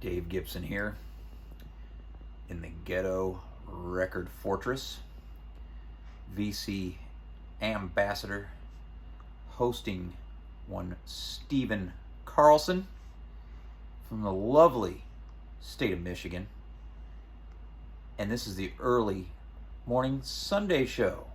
Dave Gibson here in the Ghetto Record Fortress. VC Ambassador hosting one Stephen Carlson from the lovely state of Michigan. And this is the early morning Sunday show.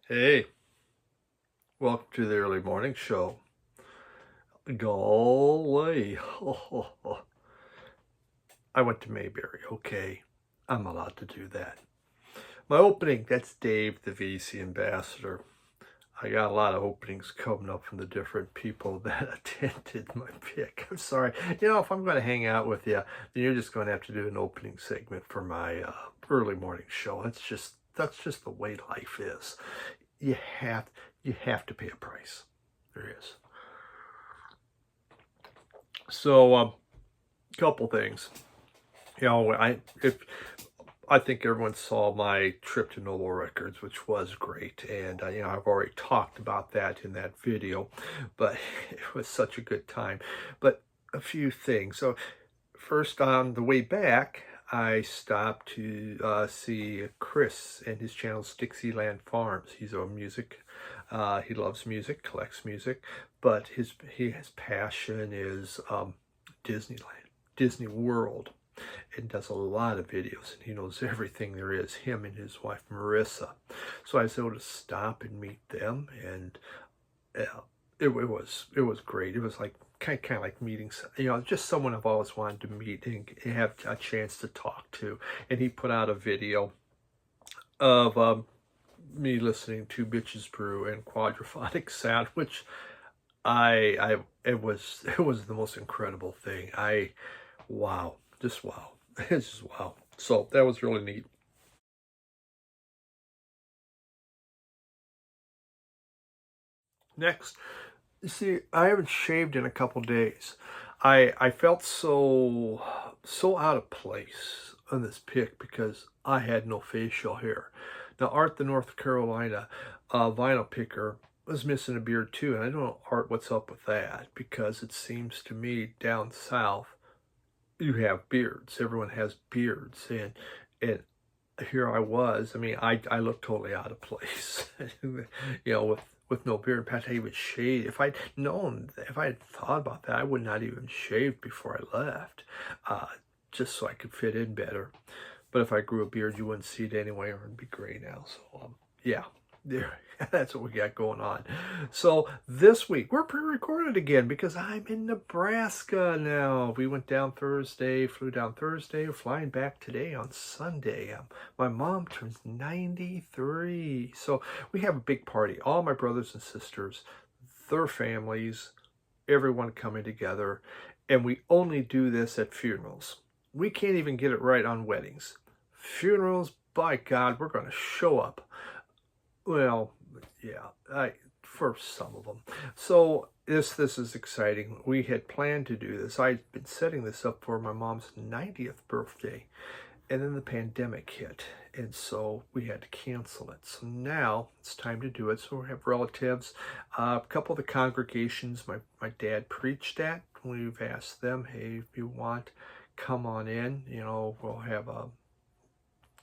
Hey, welcome to the early morning show. Golly, I went to Mayberry, okay, I'm allowed to do that. My opening, that's Dave, the VC Ambassador. I got a lot of openings coming up from the different people that attended my pick. I'm sorry, if I'm going to hang out with you, then you're just going to have to do an opening segment for my early morning show. That's just the way life is. You have to pay a price. There is. So, couple things. I think everyone saw my trip to Noble Records, which was great, and I've already talked about that in that video, but it was such a good time. But a few things. So, first, on the way back, I stopped to see Kris and his channel's Dixieland Farms. He's a music, he loves music, collects music, but his passion is Disneyland, Disney World, and does a lot of videos, and he knows everything there is, him and his wife Marisa. So I was able to stop and meet them, and it was great. It was like kind of like meeting, just someone I've always wanted to meet and have a chance to talk to. And he put out a video of me listening to Bitches Brew and Quadraphonic Sound, which it was the most incredible thing. Wow, just wow. It's just wow. So that was really neat. Next, you see, I haven't shaved in a couple days. I felt so out of place on this pic because I had no facial hair. Now, Art, the North Carolina vinyl picker, was missing a beard too, and I don't know, Art, what's up with that, because it seems to me down south you have beards. Everyone has beards, and here I was. I mean, I looked totally out of place, with no beard. In fact, I even shaved. If I'd thought about that, I would not even shave before I left, just so I could fit in better. But if I grew a beard, you wouldn't see it anyway, or it'd be gray now. So, yeah. There, that's what we got going on. So this week we're pre-recorded again because I'm in Nebraska now. We went down Thursday, flew down Thursday, flying back today on Sunday. My mom turns 93, so we have a big party. All my brothers and sisters, their families, everyone coming together, and we only do this at funerals. We can't even get it right on weddings. Funerals, by God, we're going to show up. Well, yeah, for some of them. So this is exciting. We had planned to do this. I'd been setting this up for my mom's 90th birthday, and then the pandemic hit, and so we had to cancel it. So now it's time to do it. So we have relatives, a couple of the congregations my dad preached at. We've asked them, hey, if you want, come on in. We'll have a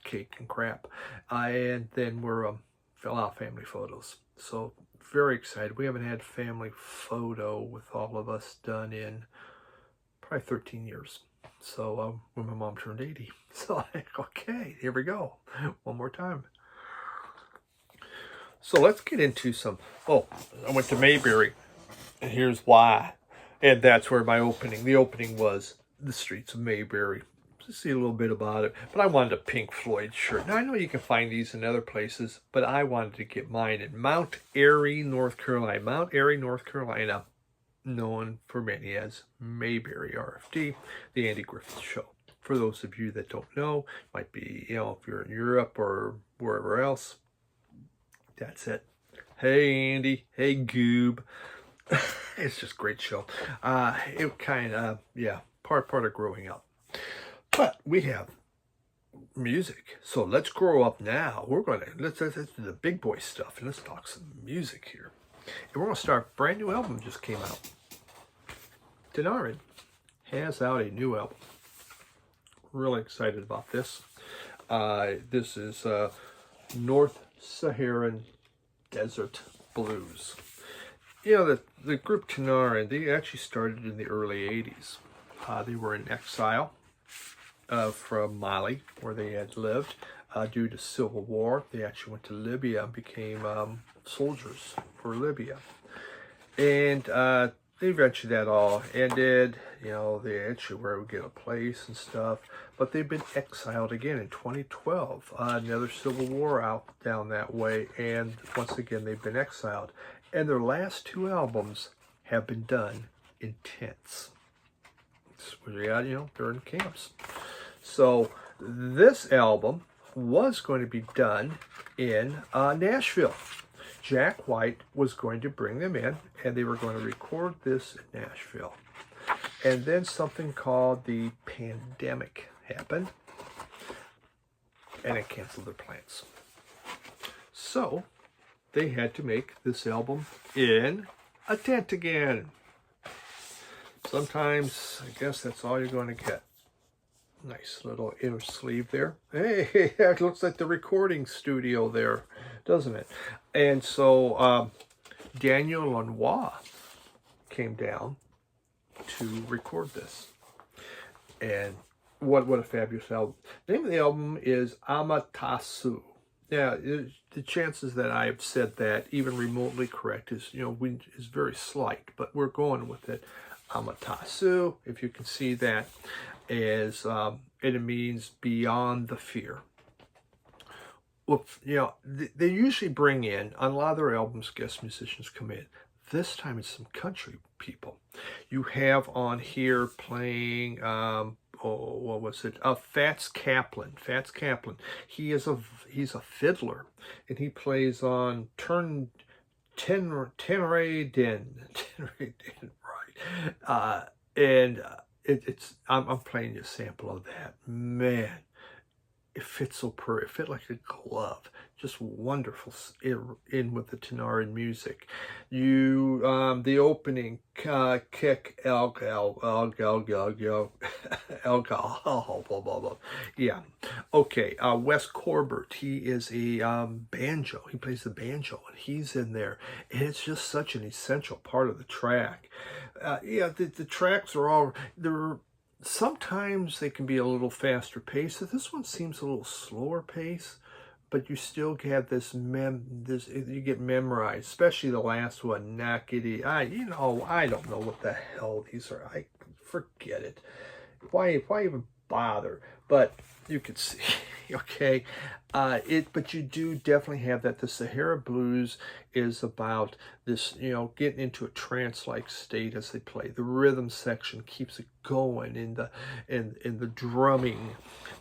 cake and crap, and then we're fill out family photos. So very excited. We haven't had family photo with all of us done in probably 13 years. So when my mom turned 80. So okay, here we go. One more time. So let's get into some, I went to Mayberry, and here's why. And that's where the opening was the streets of Mayberry. Just see a little bit about it. But I wanted a Pink Floyd shirt. Now I know you can find these in other places, but I wanted to get mine in Mount Airy, North Carolina. Mount Airy, North Carolina, known for many as Mayberry RFD, the Andy Griffith Show. For those of you that don't know, might be, if you're in Europe or wherever else, that's it. Hey, Andy. Hey, Goob. It's just a great show. It kind of, part of growing up. But we have music. So let's grow up now. Let's do the big boy stuff, and let's talk some music here. And we're going to start, brand new album just came out. Tinariwen has out a new album. Really excited about this. This is North Saharan Desert Blues. The group Tinariwen, they actually started in the early 80s. They were in exile from Mali, where they had lived due to civil war. They actually went to Libya and became soldiers for Libya. And eventually that all ended. They actually were able to get a place and stuff. But they've been exiled again in 2012. Another civil war out down that way. And once again, they've been exiled. And their last two albums have been done in tents. They're in camps. So this album was going to be done in Nashville. Jack White was going to bring them in, and they were going to record this in Nashville. And then something called the pandemic happened, and it canceled their plans. So they had to make this album in a tent again. Sometimes, I guess that's all you're going to get. Nice little inner sleeve there. Hey, it looks like the recording studio there, doesn't it? And so Daniel Lanois came down to record this. And what a fabulous album. The name of the album is Amatasu. Now, the chances that I've said that even remotely correct is very slight, but we're going with it. Amatasu, if you can see that, is it means beyond the fear. Well, they usually bring in, on a lot of their albums, guest musicians come in. This time it's some country people. You have on here playing, Fats Kaplan. Fats Kaplan. He's a fiddler, and he plays on Tinariwen, right? I'm playing you a sample of that. Man, it fits so perfect. It fit like a glove. Just wonderful in with the Tinariwen music. The opening kick, alcohol, blah, blah, blah. Yeah. Okay, Wes Corbett, he is a banjo. He plays the banjo, and he's in there. And it's just such an essential part of the track. The tracks are sometimes they can be a little faster pace. This one seems a little slower pace, but you still get you get memorized, especially the last one, Nakity. I don't know what the hell these are. I forget it. Why even bother? But you could see, okay. But you do definitely have that. The Sahara Blues is about this, getting into a trance-like state as they play. The rhythm section keeps it going in the drumming,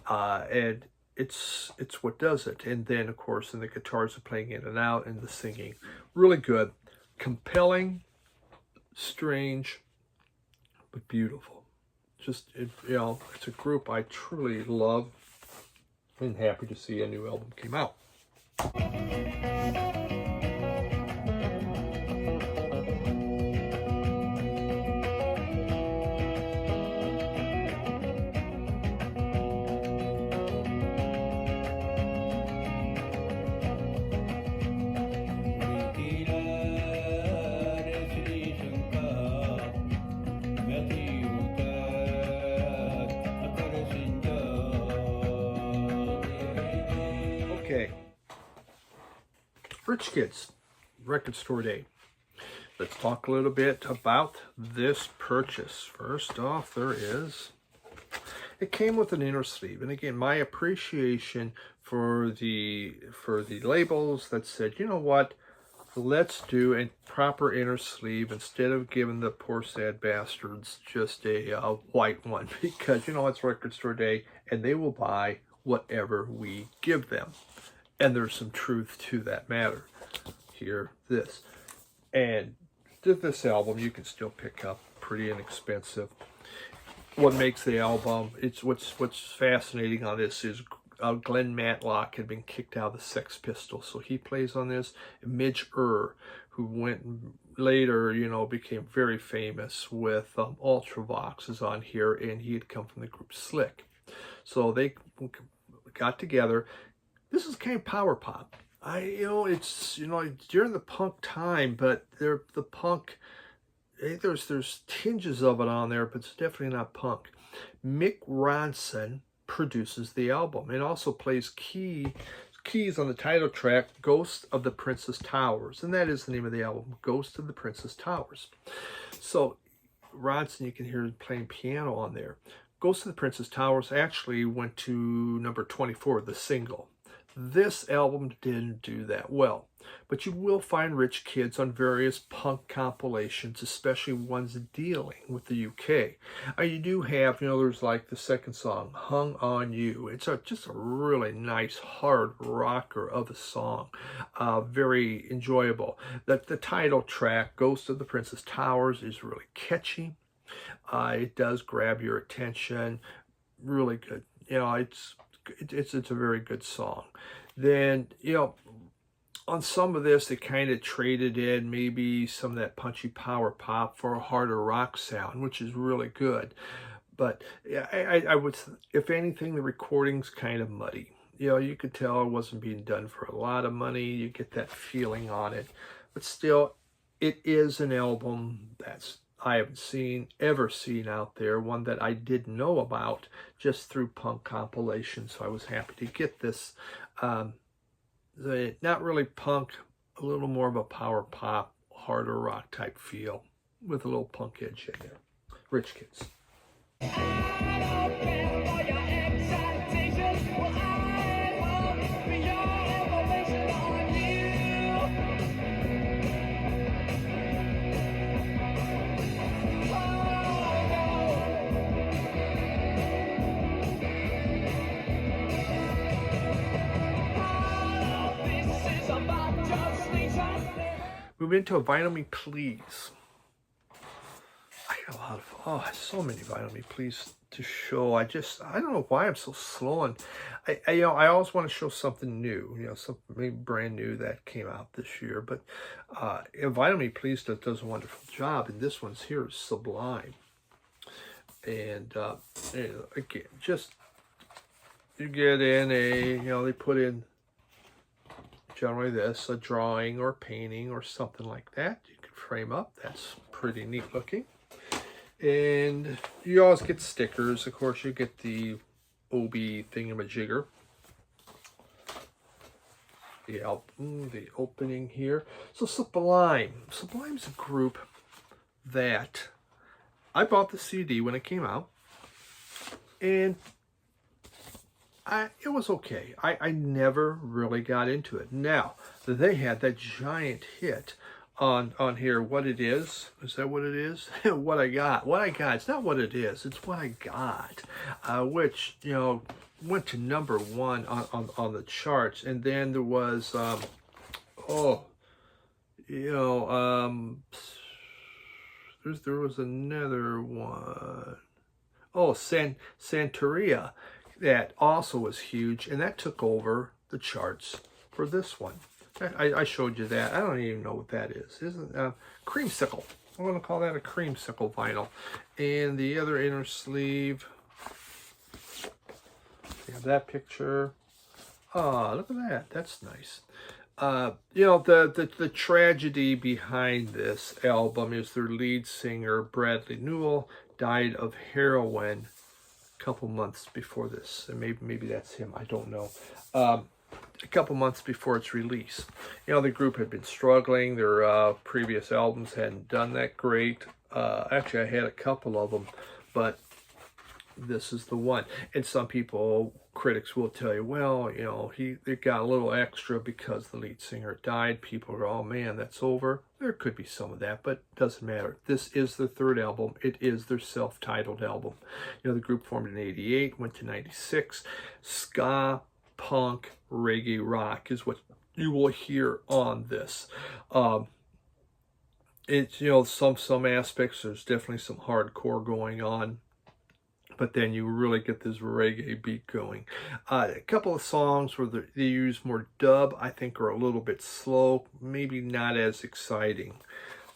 and it's what does it. And then, of course, and the guitars are playing in and out, and the singing. Really good, compelling, strange, but beautiful. Just, it's a group I truly love, and happy to see a new album came out. Rich Kids, Record Store Day. Let's talk a little bit about this purchase. First off, it came with an inner sleeve, and again, my appreciation for the labels that said, you know what, let's do a proper inner sleeve instead of giving the poor sad bastards just a white one, because you know it's Record Store Day and they will buy whatever we give them, and there's some truth to that matter. Here, this, and this album you can still pick up pretty inexpensive. What makes the album, it's what's fascinating on this is Glenn Matlock had been kicked out of the Sex Pistols, so he plays on this. And Midge Ure, who went later, you know, became very famous with Ultravox, is on here, and he had come from the group Slick. So they got together. This is kind of power pop. It's during the punk time, but the punk, there's tinges of it on there, but it's definitely not punk. Mick Ronson produces the album and also plays keys on the title track, Ghost of the Princess Towers, and that is the name of the album, Ghost of the Princess Towers. So Ronson, you can hear him playing piano on there. Ghost of the Princess Towers actually went to number 24, the single. This album didn't do that well, but you will find Rich Kids on various punk compilations, especially ones dealing with the UK. You do have, there's like the second song, Hung on You. It's just a really nice hard rocker of a song, very enjoyable. The title track, Ghost of the Princess Towers, is really catchy. It does grab your attention, really good. It's a very good song. Then, on some of this, they kind of traded in maybe some of that punchy power pop for a harder rock sound, which is really good. But I would, if anything, the recording's kind of muddy. You could tell it wasn't being done for a lot of money. You get that feeling on it. But still, it is an album that's I haven't ever seen out there, one that I didn't know about just through punk compilations. So I was happy to get this. Not really punk, a little more of a power pop, harder rock type feel with a little punk edge in there. Rich Kids. Move into a Vinyl Me Please. I got a lot of, so many Vinyl Me Please to show. I don't know why I'm so slow. And I always want to show something new, something brand new that came out this year. But Vinyl Me Please does a wonderful job. And this one's here is Sublime. And again, just, you get in they put in, generally this, a drawing or painting or something like that. You can frame up. That's pretty neat looking. And you always get stickers. Of course, you get the OB thingamajigger. The album, the opening here. So Sublime. Sublime's a group that I bought the CD when it came out. And it was okay. I never really got into it. Now, they had that giant hit on here, What It Is. Is that what it is? What I Got. What I Got. It's not What It Is. It's What I Got. Which, went to number 1 on the charts. And then there was, there was another one. Oh, Santeria. That also was huge, and that took over the charts for this one. I showed you that. I don't even know what that is. Isn't creamsicle? I'm going to call that a creamsicle vinyl. And the other inner sleeve. You have that picture. Oh, look at that. That's nice. The tragedy behind this album is their lead singer, Bradley Newell, died of heroin couple months before this, and maybe that's him, I don't know. a couple months before its release. You know, the group had been struggling. Their previous albums hadn't done that great. Actually, I had a couple of them, but this is the one. And some people, critics will tell you, well, you know, it got a little extra because the lead singer died. People are, oh man, that's over. There could be some of that, but it doesn't matter. This is their third album. It is their self-titled album. You know, the group formed in 88, went to 96. Ska, punk, reggae, rock is what you will hear on this. It's, you know, some aspects, there's definitely some hardcore going on, but then you really get this reggae beat going. A couple of songs where they use more dub, I think, are a little bit slow, maybe not as exciting.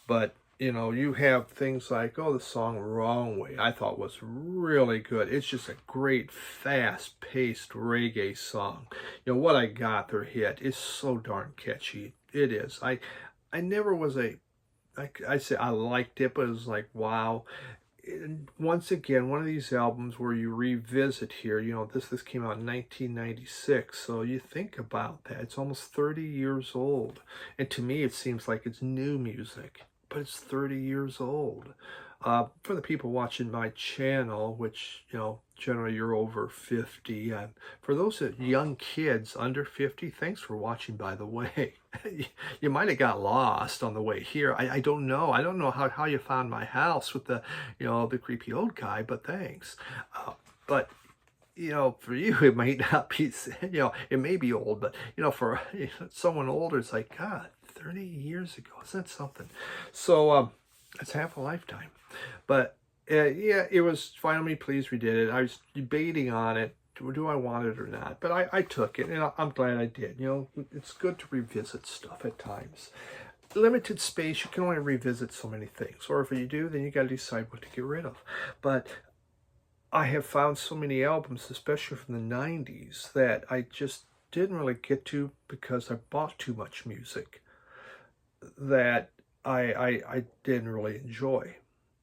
But, you know, you have things like, oh, the song Wrong Way, I thought was really good. It's just a great, fast-paced reggae song. You know, What I Got, their hit, is so darn catchy. It is. I never was I say I liked it, but it was like, wow. And once again, one of these albums where you revisit here, you know, this came out in 1996, so you think about that. It's almost 30 years old. And to me, it seems like it's new music, but it's 30 years old. For the people watching my channel, which, you know, generally you're over 50, for those young kids under 50, thanks for watching, by the way. You might have got lost on the way here. I don't know. I don't know how you found my house with the, you know, the creepy old guy, but thanks. But, you know, for you, it might not be, you know, it may be old, but, you know, for someone older, it's like, God, 30 years ago, isn't that something? So, it's half a lifetime. But yeah, it was finally Please We did it. I was debating on it. Do I want it or not? But I took it, and I'm glad I did. You know, it's good to revisit stuff at times. Limited space, you can only revisit so many things. Or if you do, then you got to decide what to get rid of. But I have found so many albums, especially from the 90s, that I just didn't really get to because I bought too much music that I didn't really enjoy.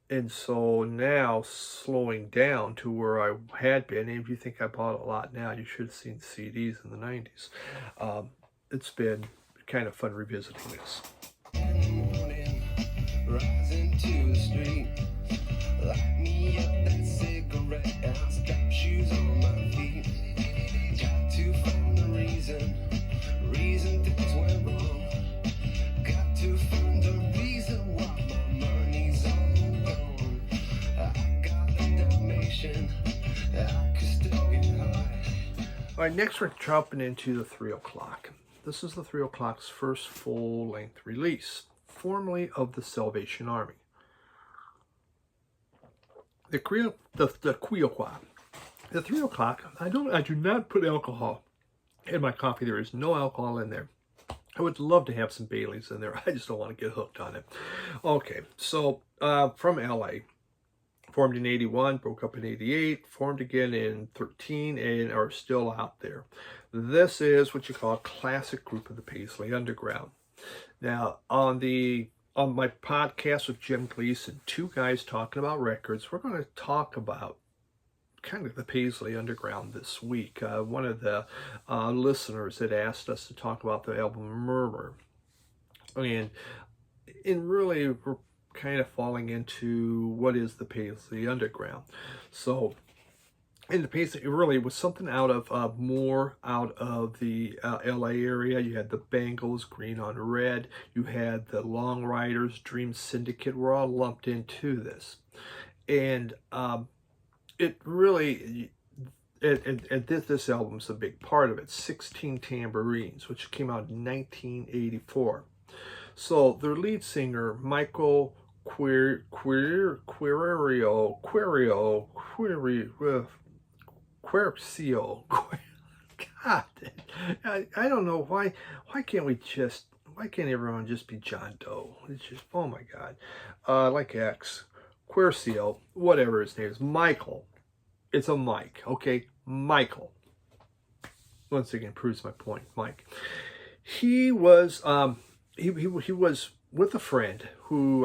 And so now, slowing down to where I had been, and if you think I bought a lot now, you should have seen CDs in the 90s. It's been kind of fun revisiting this. Rising to the street, light me up that cigarette, I'll strap shoes on my feet. Got to find the reason things went wrong. Got to find the reason why my money's all gone. I got a Dalmatian, I could still get high. All right, next we're jumping into the 3 O'Clock. This is the 3 O'Clock's first full-length release, formerly of the Salvation Army. The 3 O'Clock, I do not put alcohol in my coffee. There is no alcohol in there. I would love to have some Baileys in there. I just don't want to get hooked on it. Okay, so from LA, formed in 81, broke up in 88, formed again in 13, and are still out there. This is what you call a classic group of the Paisley Underground. Now, on my podcast with Jim Gleason, two guys talking about records, we're going to talk about kind of the Paisley Underground this week. One of the listeners had asked us to talk about the album Murmur. And really, we're kind of falling into what is the Paisley Underground. So, in the Paisley, it really was something out of more out of the LA area. You had the Bangles, Green on Red. You had the Long Riders, Dream Syndicate, were all lumped into this. And it really, and this album's a big part of it. 16 Tambourines, which came out in 1984. So their lead singer, Michael Quercio, God, I don't know why can't everyone just be John Doe? It's just, oh my God, like X, Quercio, whatever his name is, Michael. It's a Mike, okay, Michael. Once again, proves my point, Mike. He was he was with a friend who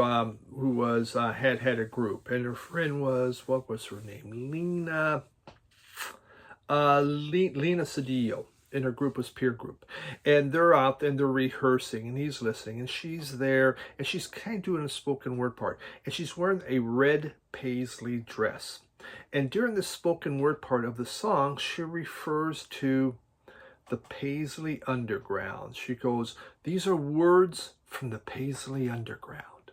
was had a group, and her friend was, what was her name? Lena Cedillo. and her group was Peer Group. And they're out and they're rehearsing, and he's listening, and she's there, and she's kind of doing a spoken word part. And she's wearing a red paisley dress. And during the spoken word part of the song, she refers to the Paisley Underground. She goes, "These are words from the Paisley Underground."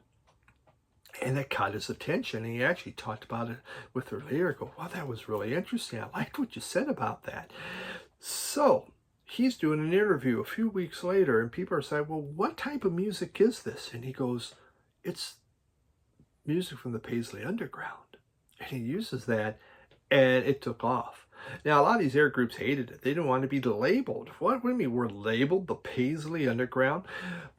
And that caught his attention, and he actually talked about it with her later. I go, "Wow, that was really interesting. I liked what you said about that." So he's doing an interview a few weeks later, and people are saying, "Well, what type of music is this?" And he goes, "It's music from the Paisley Underground." And he uses that, and it took off. Now, a lot of these air groups hated it. They didn't want to be labeled. What do you mean we're labeled the Paisley Underground?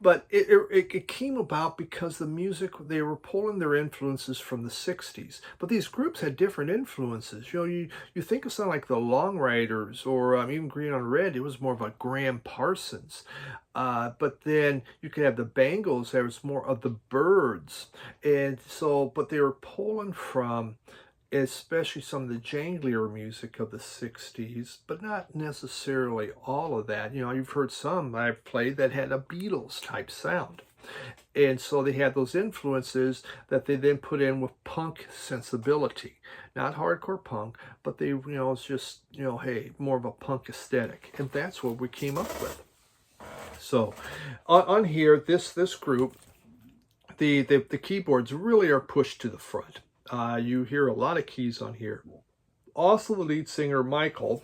But it came about because the music, they were pulling their influences from the 60s. But these groups had different influences. You know, you think of something like the Long Riders or even Green on Red, it was more of a Graham Parsons. But then you could have the Bangles, there was more of the Byrds. And so, but they were pulling from especially some of the janglier music of the 60s, but not necessarily all of that. You know, you've heard some I've played that had a Beatles type sound. And so they had those influences that they then put in with punk sensibility. Not hardcore punk, but they, you know, it's just, you know, hey, more of a punk aesthetic. And that's what we came up with. So on here, this group, the keyboards really are pushed to the front. You hear a lot of keys on here. Also, the lead singer, Michael,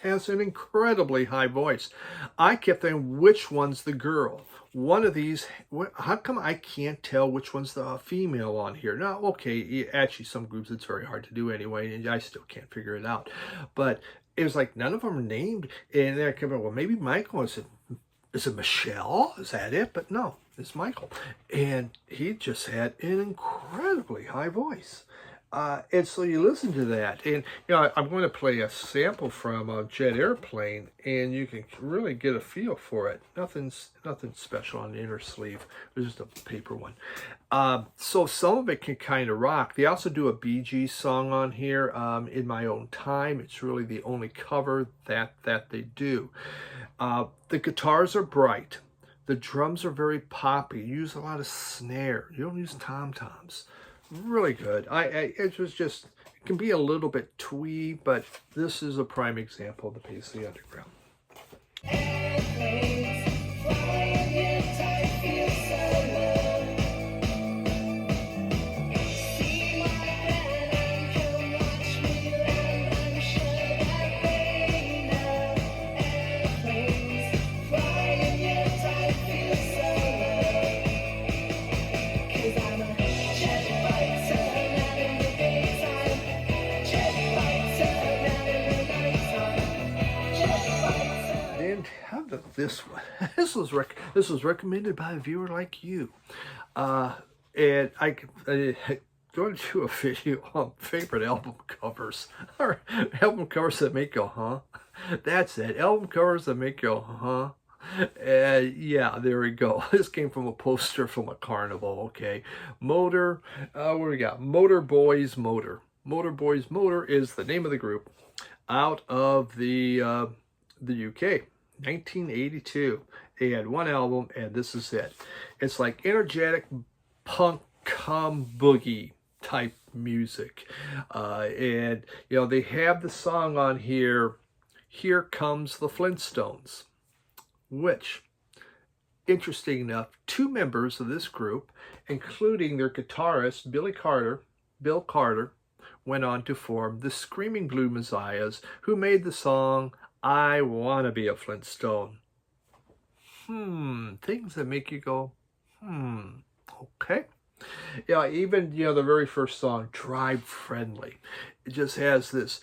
has an incredibly high voice. I kept thinking, which one's the girl? One of these, how come I can't tell which one's the female on here? Now, okay, actually, some groups it's very hard to do anyway, and I still can't figure it out. But it was like none of them are named. And then I kept going, well, maybe Michael, is it Michelle? Is that it? But no. It's Michael, and he just had an incredibly high voice, and so you listen to that, and you know, I'm going to play a sample from Jet Airplane, and you can really get a feel for it. Nothing special on the inner sleeve. It's just a paper one. So some of it can kind of rock. They also do a Bee Gees song on here, In My Own Time. It's really the only cover that they do. The guitars are bright. The drums are very poppy. You use a lot of snare. You don't use tom-toms. Really good. It was just, it can be a little bit twee, but this is a prime example of the Paisley Underground. This one, this was recommended by a viewer like you, and I going to do a video on favorite album covers, or album covers that make you huh. That's it, album covers that make you huh. Yeah, there we go. This came from a poster from a carnival. Okay, Motor. What do we got? Motorboys Motor. Motorboys Motor is the name of the group, out of the UK. 1982. They had one album, and this is it. It's like energetic punk cum boogie type music, and you know, they have the song on here, Here Comes the Flintstones, which, interesting enough, two members of this group, including their guitarist Bill Carter, went on to form the Screaming Blue Messiahs, who made the song I Wanna Be a Flintstone. Things that make you go, okay. Yeah, even, you know, the very first song, Drive Friendly, it just has this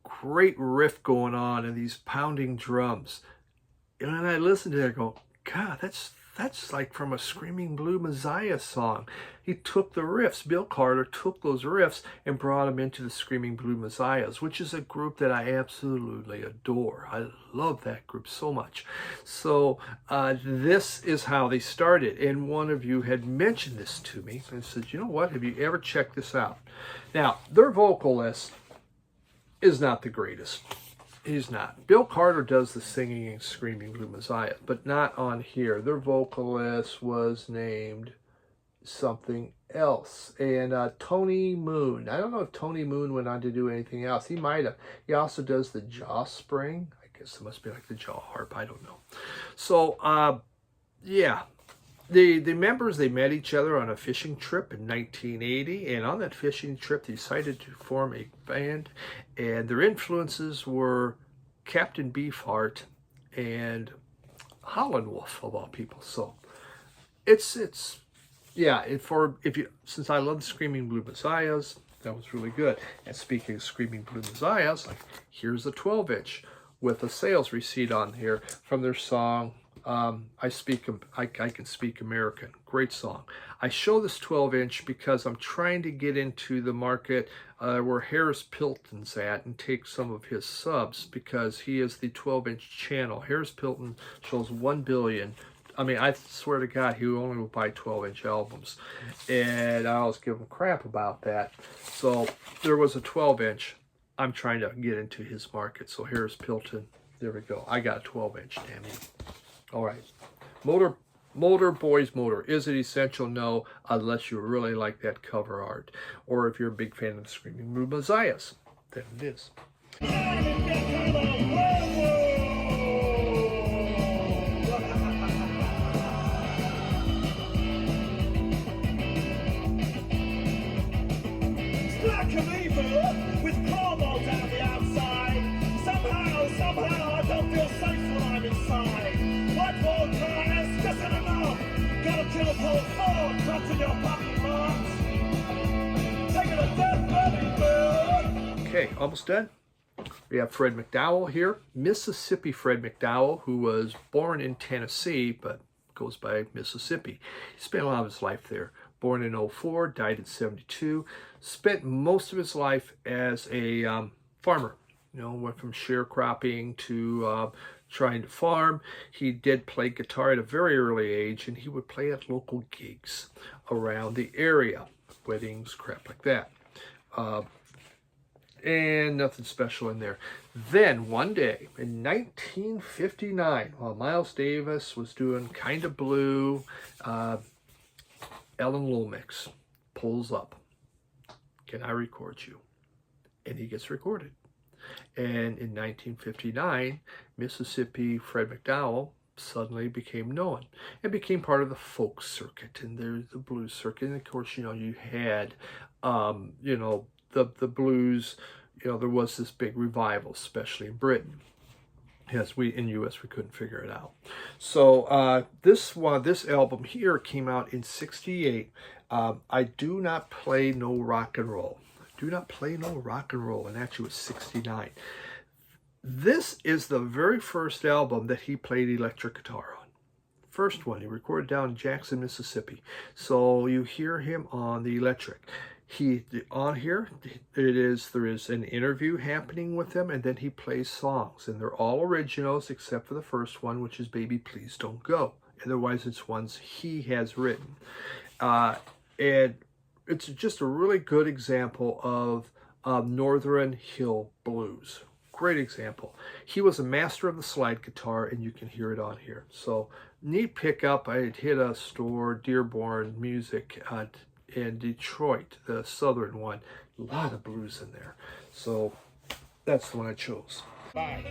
great riff going on and these pounding drums. And when I listen to it, I go, God, that's like from a Screaming Blue Messiah song. He took the riffs, Bill Carter took those riffs and brought them into the Screaming Blue Messiahs, which is a group that I absolutely adore. I love that group so much. So this is how they started. And one of you had mentioned this to me and said, you know what, have you ever checked this out? Now, their vocalist is not the greatest. He's not. Bill Carter does the singing and screaming Blue Messiah, but not on here. Their vocalist was named something else. And Tony Moon. I don't know if Tony Moon went on to do anything else. He might have. He also does the jaw spring. I guess it must be like the jaw harp. I don't know. So, yeah. The members, they met each other on a fishing trip in 1980, and on that fishing trip they decided to form a band, and their influences were Captain Beefheart and Howlin' Wolf, of all people. So it's yeah, since I love the Screaming Blue Messiahs, that was really good. And speaking of Screaming Blue Messiahs, like, here's a 12-inch with a sales receipt on here from their song I Can Speak American. Great song. I show this 12-inch because I'm trying to get into the market where Harris Pilton's at and take some of his subs, because he is the 12-inch channel. Harris Pilton shows 1 billion. I mean, I swear to God, he only will buy 12-inch albums. And I always give him crap about that. So there was a 12-inch. I'm trying to get into his market. So Harris Pilton, there we go. I got a 12-inch, damn you. All right. Motorboys Motor. Is it essential? No, unless you really like that cover art. Or if you're a big fan of the Screaming Blue Messiahs. Then it is. With cardboard down the outside. Somehow I don't feel safe when I'm inside. Whiteboard tires, just enough. Gotta kill a whole Ford, drops in your pocket marks. Taking a death belly, Okay, almost done. We have Fred McDowell here. Mississippi Fred McDowell, who was born in Tennessee, but goes by Mississippi. He spent a lot of his life there. Born in 04, died in 72. Spent most of his life as a farmer. You know, went from sharecropping to trying to farm. He did play guitar at a very early age, and he would play at local gigs around the area. Weddings, crap like that. And nothing special in there. Then one day in 1959, while Miles Davis was doing Kinda Blue, Ellen Lomax pulls up. Can I record you? And he gets recorded. And in 1959, Mississippi Fred McDowell suddenly became known and became part of the folk circuit, and there's the blues circuit. And of course, you know, you had, you know, the blues. You know, there was this big revival, especially in Britain. Yes, in U.S. we couldn't figure it out. So this album here came out in '68. I do not play no rock and roll. Do not play no rock and roll, and actually it was '69. This is the very first album that he played electric guitar on. First one he recorded down in Jackson, Mississippi. So you hear him on the electric. On here, there is an interview happening with him, and then he plays songs, and they're all originals except for the first one, which is Baby Please Don't Go. Otherwise, it's ones he has written. And it's just a really good example of Northern Hill Blues. Great example. He was a master of the slide guitar, and you can hear it on here. So, neat pickup. I had hit a store, Dearborn Music, in Detroit, the southern one. A lot of blues in there. So that's the one I chose. Bye.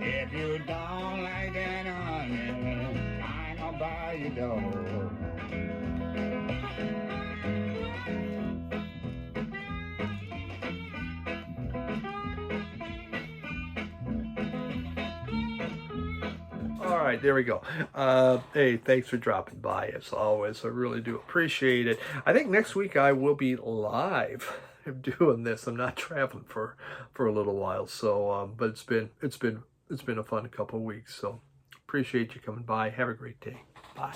If you don't like that onion, I ain't gonna buy you door. All right, there we go. Hey, thanks for dropping by, as always. I really do appreciate it. I think next week I will be live doing this. I'm not traveling for a little while, so but it's been a fun couple of weeks. So appreciate you coming by. Have a great day. Bye.